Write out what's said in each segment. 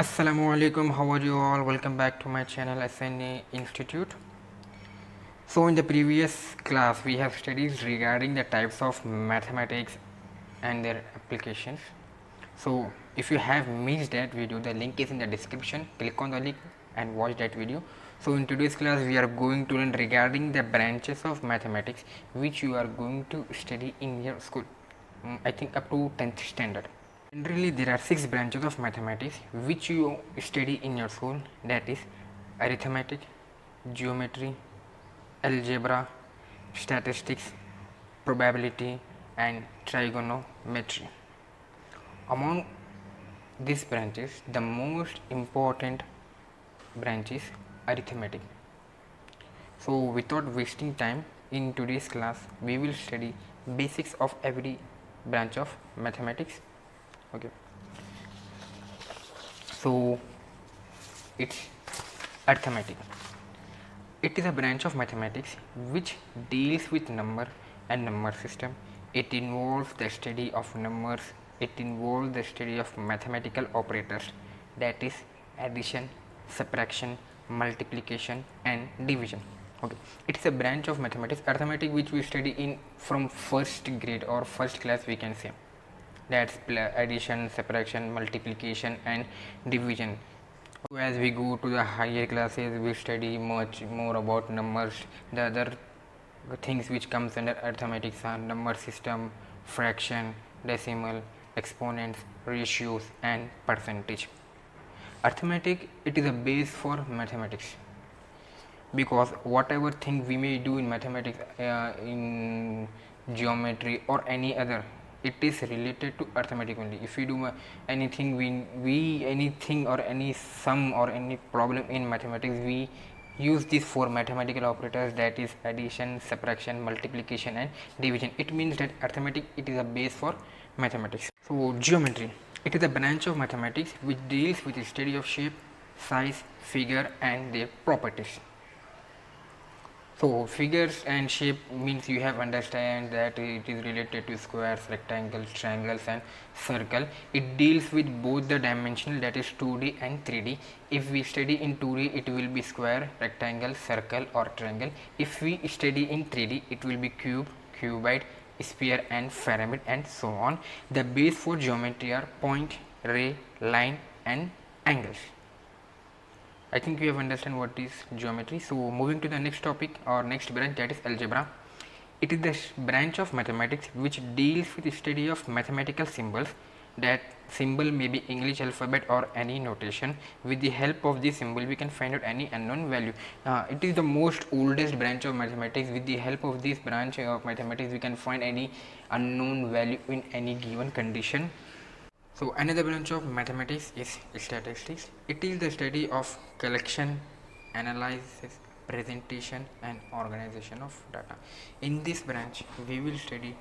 Assalamualaikum, how are you all? Welcome back to my channel SNA Institute. So in the previous class we have studied regarding the types of mathematics and their applications. So if you have missed that video, the link is in the description. Click on the link and watch that video. So in today's class we are going to learn regarding the branches of mathematics which you are going to study in your school. I think up to 10th standard. Generally, there are 6 branches of mathematics which you study in your school, that is arithmetic, geometry, algebra, statistics, probability, and trigonometry. Among these branches, the most important branch is arithmetic. So, without wasting time, in today's class, we will study basics of every branch of mathematics. Okay, so it's arithmetic. It is a branch of mathematics which deals with number and number system. It involves the study of numbers. It involves the study of mathematical operators, that is addition, subtraction, multiplication, and division. Okay, it is a branch of mathematics, arithmetic, which we study in from first grade or first class, we can say. That's addition, subtraction, multiplication, and division. As we go to the higher classes, we study much more about numbers. The other things which comes under arithmetic are number system, fraction, decimal, exponents, ratios, and percentage. Arithmetic, it is a base for mathematics, because whatever thing we may do in mathematics, in geometry or any other, it is related to arithmetic only. If we do anything, we anything or any sum or any problem in mathematics, we use these 4 mathematical operators, that is addition, subtraction, multiplication, and division. It means that arithmetic, it is a base for mathematics. So geometry, it is a branch of mathematics which deals with the study of shape, size, figure, and their properties. So figures and shape means you have understand that it is related to squares, rectangles, triangles, and circle. It deals with both the dimensional, that is 2D and 3D. If we study in 2D, it will be square, rectangle, circle, or triangle. If we study in 3D, it will be cube, cuboid, sphere, and pyramid, and so on. The base for geometry are point, ray, line, and angles. I think you have understand what is geometry. So moving to the next topic or next branch, that is algebra. It is the branch of mathematics which deals with the study of mathematical symbols. That symbol may be English alphabet or any notation. With the help of this symbol, we can find out any unknown value. It is the most oldest branch of mathematics. With the help of this branch of mathematics, we can find any unknown value in any given condition. So another branch of mathematics is statistics. It is the study of collection, analysis, presentation, and organization of data. In this branch, we will study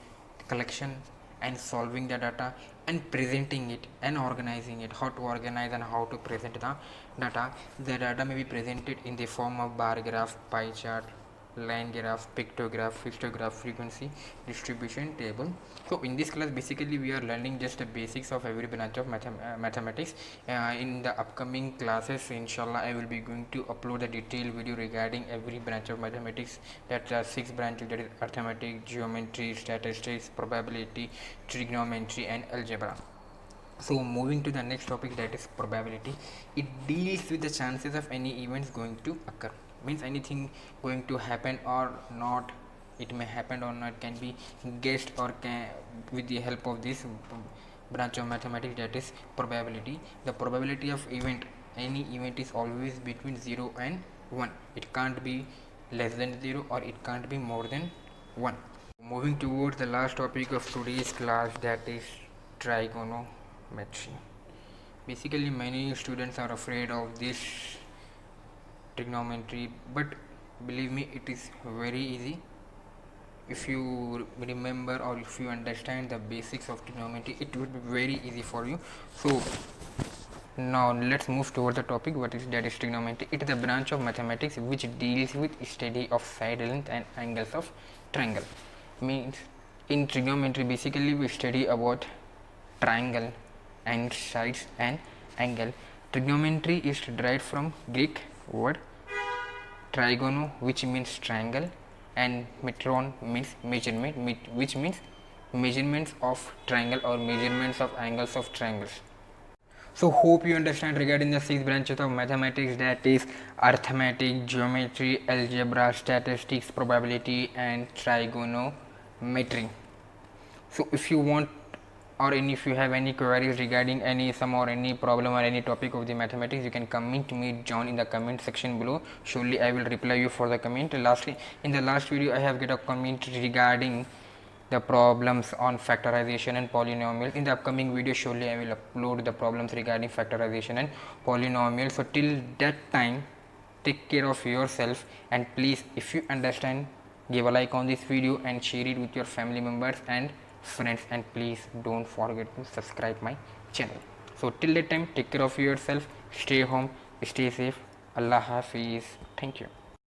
collection and solving the data and presenting it and organizing it, how to organize and how to present the data. The data may be presented in the form of bar graph, pie chart, line graph, pictograph, histograph, frequency distribution table. So in this class, basically we are learning just the basics of every branch of mathematics. In the upcoming classes, inshallah, I will be going to upload a detailed video regarding every branch of mathematics. That are 6 branches, that is arithmetic, geometry, statistics, probability, trigonometry, and algebra. So moving to the next topic, that is probability. It deals with the chances of any events going to occur. Means anything going to happen or not, it may happen or not, can be guessed or can, with the help of this branch of mathematics, that is probability. The probability of event, any event, is always between 0 and 1. It can't be less than 0 or it can't be more than 1. Moving towards the last topic of today's class, that is trigonometry. Basically many students are afraid of this trigonometry, but believe me, it is very easy. If you remember or if you understand the basics of trigonometry, it would be very easy for you. So now let's move toward the topic, what is that is trigonometry. It is a branch of mathematics which deals with study of side length and angles of triangle. Means in trigonometry, basically we study about triangle and sides and angle. Trigonometry is derived from Greek word trigono, which means triangle, and metron means measurement, which means measurements of triangle or measurements of angles of triangles. So hope you understand regarding the 6 branches of mathematics, that is arithmetic, geometry, algebra, statistics, probability and trigonometry. So if you want if you have any queries regarding any sum or any problem or any topic of the mathematics, you can comment me down in the comment section below. Surely I will reply you for the comment. Lastly, in the last video I have get a comment regarding the problems on factorization and polynomial. In the upcoming video surely I will upload the problems regarding factorization and polynomial. So till that time, take care of yourself, and please, if you understand, give a like on this video and share it with your family members and friends, and please don't forget to subscribe my channel. So till that time, take care of yourself, stay home, stay safe. Allah Hafiz. Thank you.